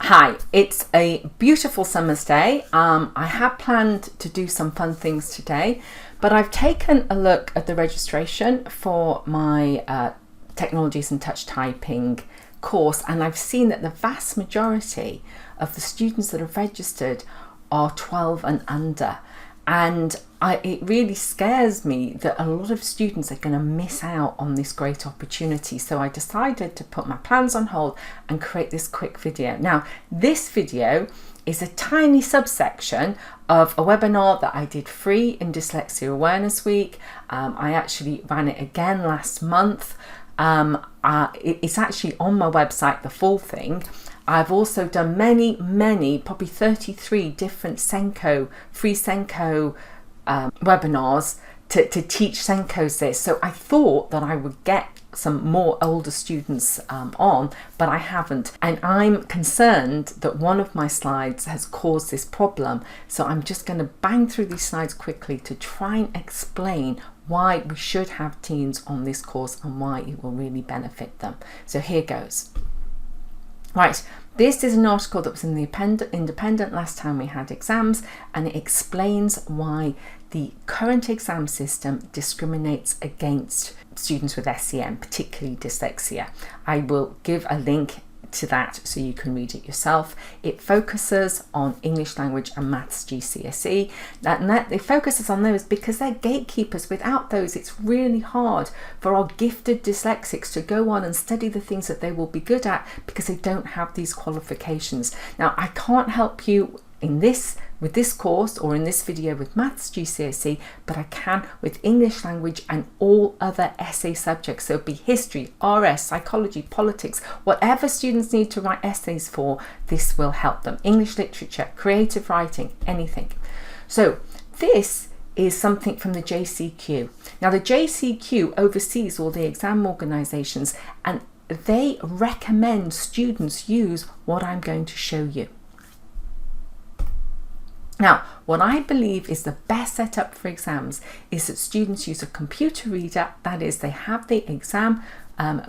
Hi, it's a beautiful summer's day. I have planned to do some fun things today, but I've taken a look at the registration for my Technologies and Touch Typing course, and I've seen that the vast majority of the students that have registered are 12 and under. And it really scares me that a lot of students are going to miss out on this great opportunity. So I decided to put my plans on hold and create this quick video. Now, this video is a tiny subsection of a webinar that I did free in Dyslexia Awareness Week. I actually ran it again last month. It's actually on my website, the full thing. I've also done many, probably 33 different free Senko webinars to teach Senkos this. So I thought that I would get some more older students on, but I haven't. And I'm concerned that one of my slides has caused this problem. So I'm just going to bang through these slides quickly to try and explain why we should have teens on this course and why it will really benefit them. So here goes. Right, this is an article that was in the Independent last time we had exams, and it explains why the current exam system discriminates against students with SEN, particularly dyslexia. I will give a link to that so you can read it yourself. It focuses on English language and maths GCSE, and it focuses on those because they're gatekeepers. Without those, it's really hard for our gifted dyslexics to go on and study the things that they will be good at because they don't have these qualifications. Now, I can't help you with this course or in this video with maths GCSE, but I can with English language and all other essay subjects. So it'll be history, RS, psychology, politics, whatever students need to write essays for, this will help them. English literature, creative writing, anything. So this is something from the JCQ. Now the JCQ oversees all the exam organisations, and they recommend students use what I'm going to show you. Now, what I believe is the best setup for exams is that students use a computer reader. That is, they have the exam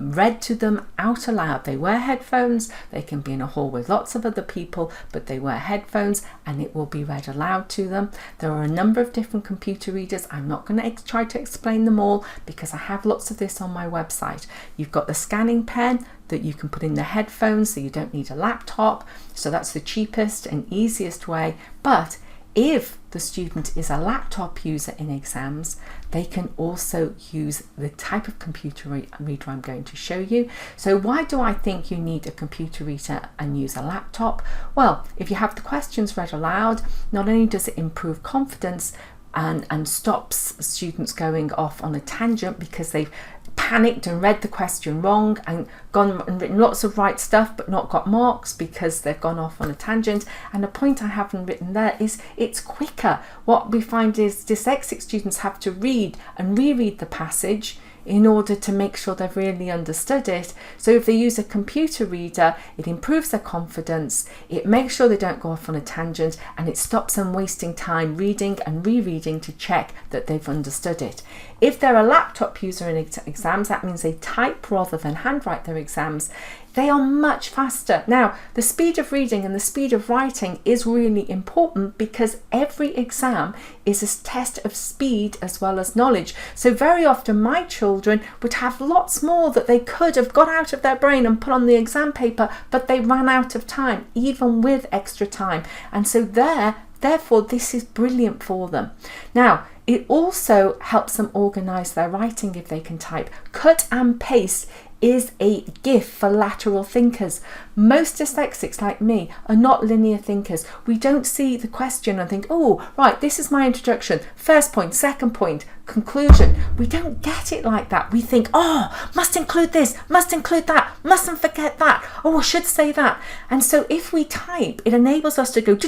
read to them out aloud. They wear headphones. They can be in a hall with lots of other people, but they wear headphones and it will be read aloud to them. There are a number of different computer readers. I'm not going to try to explain them all because I have lots of this on my website. You've got the scanning pen that you can put in the headphones, so you don't need a laptop. So that's the cheapest and easiest way. But if the student is a laptop user in exams, they can also use the type of computer reader I'm going to show you. So why do I think you need a computer reader and use a laptop? Well, if you have the questions read aloud, not only does it improve confidence and stops students going off on a tangent because they've panicked and read the question wrong and gone and written lots of right stuff but not got marks because they've gone off on a tangent. And the point I haven't written there is it's quicker. What we find is dyslexic students have to read and reread the passage in order to make sure they've really understood it. So if they use a computer reader, it improves their confidence, it makes sure they don't go off on a tangent, and it stops them wasting time reading and rereading to check that they've understood it. If they're a laptop user in exams, that means they type rather than handwrite their exams. They are much faster. Now, the speed of reading and the speed of writing is really important because every exam is a test of speed as well as knowledge. So very often my children would have lots more that they could have got out of their brain and put on the exam paper, but they ran out of time, even with extra time. And so therefore, this is brilliant for them. Now, it also helps them organise their writing if they can type. Cut and paste is a gift for lateral thinkers. Most dyslexics like me are not linear thinkers. We don't see the question and think, oh, right, this is my introduction, first point, second point, conclusion. We don't get it like that. We think, oh, must include this, must include that, mustn't forget that, oh, I should say that. And so if we type, it enables us to go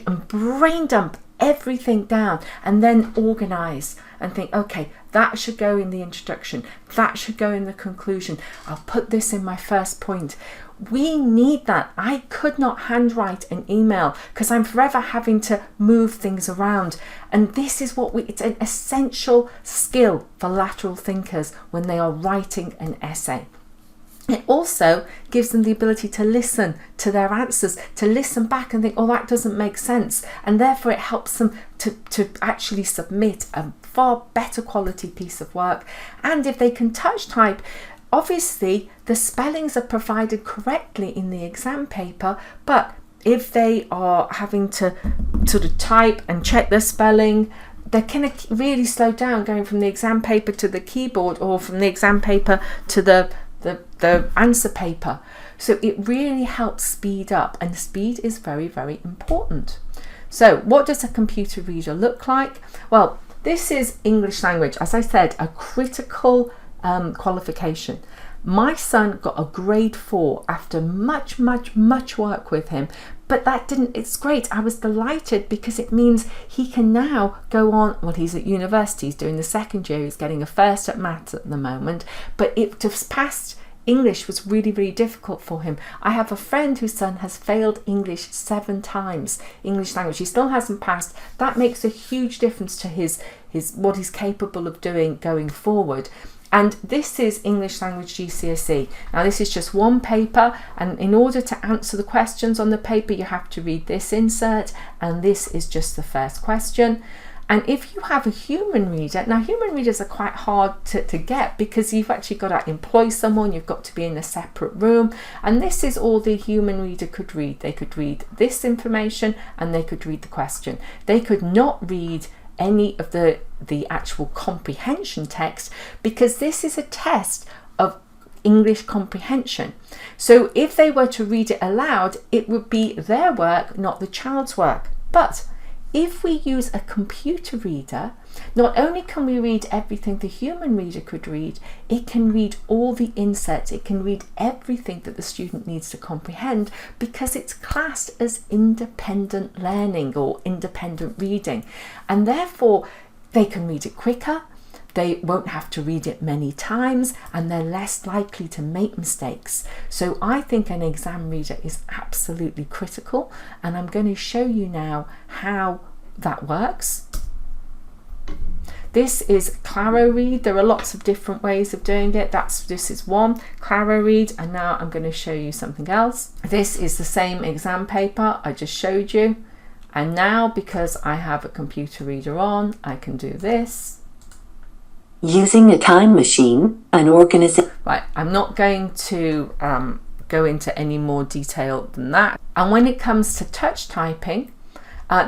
and brain dump everything down and then organise and think, okay, that should go in the introduction, that should go in the conclusion, I'll put this in my first point. We need that. I could not handwrite an email because I'm forever having to move things around, and this is it's an essential skill for lateral thinkers when they are writing an essay. It also gives them the ability to listen to their answers, to listen back and think, oh, that doesn't make sense. And therefore it helps them to actually submit a far better quality piece of work. And if they can touch type, obviously the spellings are provided correctly in the exam paper, but if they are having to sort of type and check their spelling, they can really slow down going from the exam paper to the keyboard or from the exam paper to the answer paper. So it really helps speed up, and speed is very, very important. So what does a computer reader look like? Well, this is English language, as I said, a critical qualification. My son got a grade 4 after much work with him, but it's great. I was delighted because it means he can now go on, well, he's at university, he's doing the second year, he's getting a first at maths at the moment, but it just passed English was really, really difficult for him. I have a friend whose son has failed English 7 times, English language. He still hasn't passed. That makes a huge difference to his what he's capable of doing going forward. And this is English language GCSE. Now this is just one paper, and in order to answer the questions on the paper you have to read this insert, and this is just the first question. And if you have a human reader, now human readers are quite hard to get because you've actually got to employ someone, you've got to be in a separate room, and this is all the human reader could read. They could read this information and they could read the question. They could not read any of the actual comprehension text because this is a test of English comprehension. So if they were to read it aloud, it would be their work, not the child's work. But if we use a computer reader, not only can we read everything the human reader could read, it can read all the inserts, it can read everything that the student needs to comprehend because it's classed as independent learning or independent reading. And therefore, they can read it quicker, they won't have to read it many times, and they're less likely to make mistakes. So I think an exam reader is absolutely critical, and I'm going to show you now how that works. This is Claro Read. There are lots of different ways of doing it. This is one, Claro Read, and now I'm going to show you something else. This is the same exam paper I just showed you, and now because I have a computer reader on, I can do this. Using a time machine, an organism. Right, I'm not going to go into any more detail than that. And when it comes to touch typing,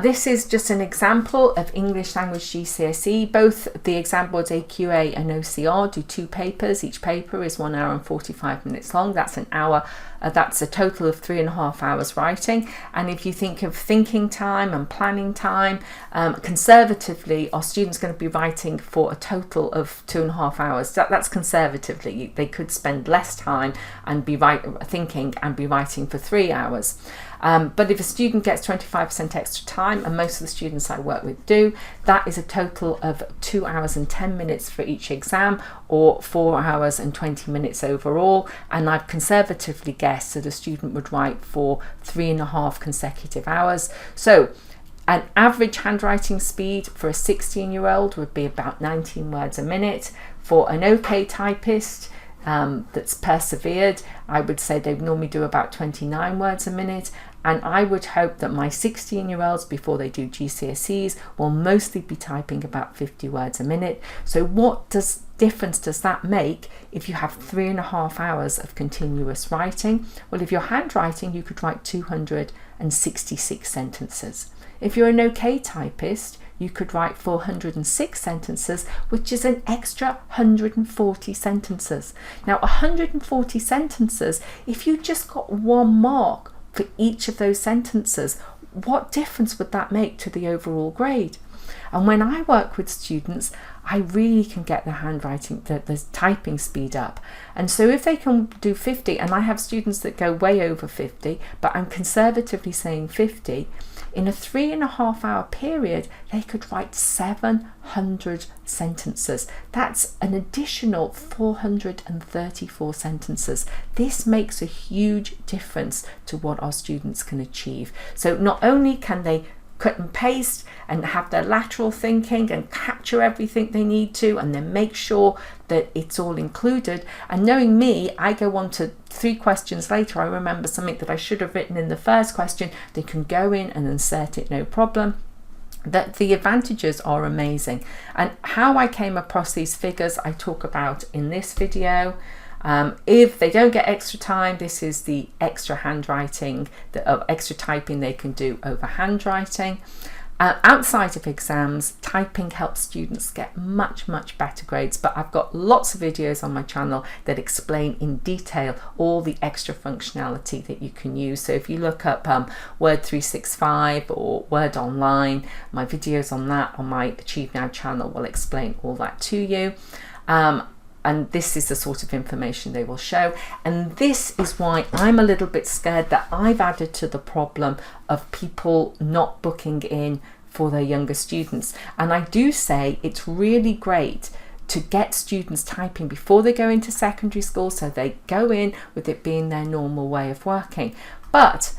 this is just an example of English language GCSE. Both the exam boards AQA and OCR do 2 papers. Each paper is 1 hour and 45 minutes long. That's an hour. That's a total of 3.5 hours writing. And if you think of thinking time and planning time, conservatively, our students going to be writing for a total of 2.5 hours. That's conservatively. They could spend less time and be thinking and be writing for 3 hours. But if a student gets 25% extra time, and most of the students I work with do, that is a total of 2 hours and 10 minutes for each exam, or 4 hours and 20 minutes overall. And I've conservatively guessed that a student would write for 3.5 consecutive hours. So an average handwriting speed for a 16-year-old would be about 19 words a minute. For an OK typist, that's persevered, I would say they normally do about 29 words a minute, and I would hope that my 16-year-olds before they do GCSEs will mostly be typing about 50 words a minute. So what difference does that make if you have 3.5 hours of continuous writing? Well, if you're handwriting, you could write 266 sentences. If you're an OK typist, you could write 406 sentences, which is an extra 140 sentences. Now, 140 sentences, if you just got 1 mark for each of those sentences, what difference would that make to the overall grade? And when I work with students, I really can get the handwriting, the typing speed up. And so if they can do 50, and I have students that go way over 50, but I'm conservatively saying 50, in a 3.5 hour period, they could write 700 sentences. That's an additional 434 sentences. This makes a huge difference to what our students can achieve. So not only can they cut and paste and have their lateral thinking and capture everything they need to, and then make sure that it's all included. And knowing me, I go on to 3 questions later, I remember something that I should have written in the first question. They can go in and insert it, no problem. That the advantages are amazing. And how I came across these figures I talk about in this video. If they don't get extra time, this is the extra handwriting, the extra typing they can do over handwriting. Outside of exams, typing helps students get much better grades, but I've got lots of videos on my channel that explain in detail all the extra functionality that you can use. So if you look up Word 365 or Word Online, my videos on that on my Achieve Now channel will explain all that to you. And this is the sort of information they will show. And this is why I'm a little bit scared that I've added to the problem of people not booking in for their younger students. And I do say it's really great to get students typing before they go into secondary school, so they go in with it being their normal way of working. But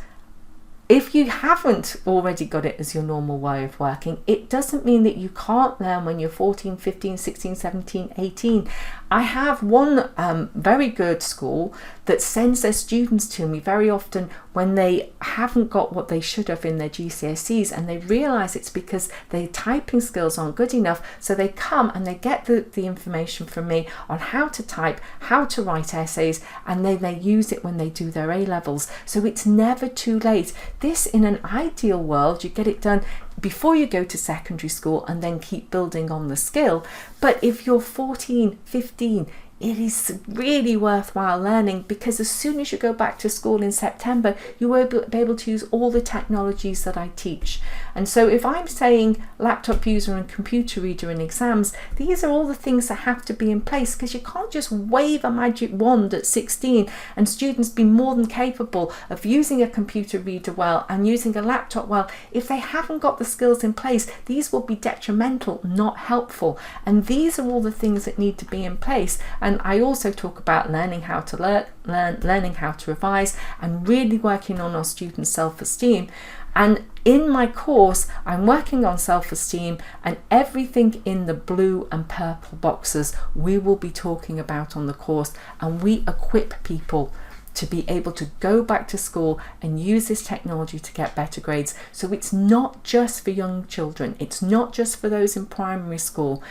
if you haven't already got it as your normal way of working, it doesn't mean that you can't learn when you're 14, 15, 16, 17, 18. I have one very good school that sends their students to me very often when they haven't got what they should have in their GCSEs, and they realise it's because their typing skills aren't good enough. So they come and they get the information from me on how to type, how to write essays, and then they use it when they do their A-levels. So it's never too late. This, in an ideal world, you get it done before you go to secondary school and then keep building on the skill. But if you're 14, 15, it is really worthwhile learning, because as soon as you go back to school in September, you will be able to use all the technologies that I teach. And so if I'm saying laptop user and computer reader in exams, these are all the things that have to be in place, because you can't just wave a magic wand at 16 and students be more than capable of using a computer reader well and using a laptop well. If they haven't got the skills in place, these will be detrimental, not helpful. And these are all the things that need to be in place. And I also talk about learning how to learning how to revise, and really working on our students' self-esteem. And in my course, I'm working on self-esteem, and everything in the blue and purple boxes we will be talking about on the course, and we equip people to be able to go back to school and use this technology to get better grades. So it's not just for young children, it's not just for those in primary school.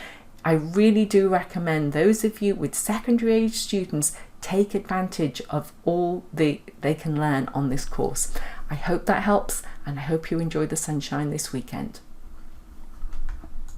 I really do recommend those of you with secondary age students take advantage of all they can learn on this course. I hope that helps, and I hope you enjoy the sunshine this weekend.